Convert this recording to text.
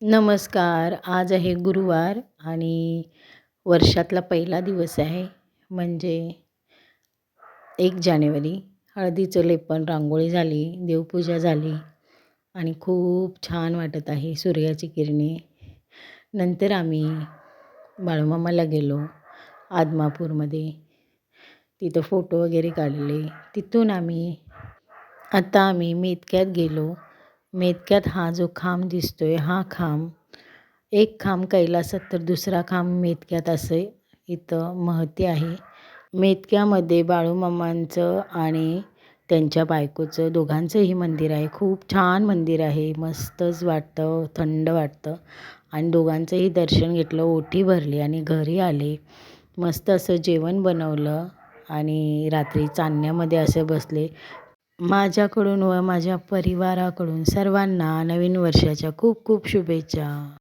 नमस्कार. आज आहे गुरुवार आणि वर्षातला पहिला दिवस आहे म्हणजे 1 जानेवारी. हळदीचं लेपन, रांगोळी झाली, देवपूजा झाली आणि खूप छान वाटत आहे सूर्याची किरणे. नंतर आम्ही बाळूमामाला गेलो आदमापूरमध्ये. तिथं फोटो वगैरे काढले. तिथून आता आम्ही मेतक्यात गेलो. मेतक्यात हा जो खांब दिसतोय हा खांब, एक खांब कैलासात तर दुसरा खांब मेतक्यात, असे इथं महती आहे. मेतक्यामध्ये बाळूमामांचं आणि त्यांच्या बायकोचं दोघांचंही मंदिर आहे. खूप छान मंदिर आहे. मस्तच वाटतं, थंड वाटतं आणि दोघांचंही दर्शन घेतलं, ओटी भरली आणि घरी आले. मस्त असं जेवण बनवलं आणि रात्री चांदण्यामध्ये असे बसले. माझ्याकडून व माझ्या परिवाराकडून सर्वांना नवीन वर्षाच्या खूप खूप शुभेच्छा.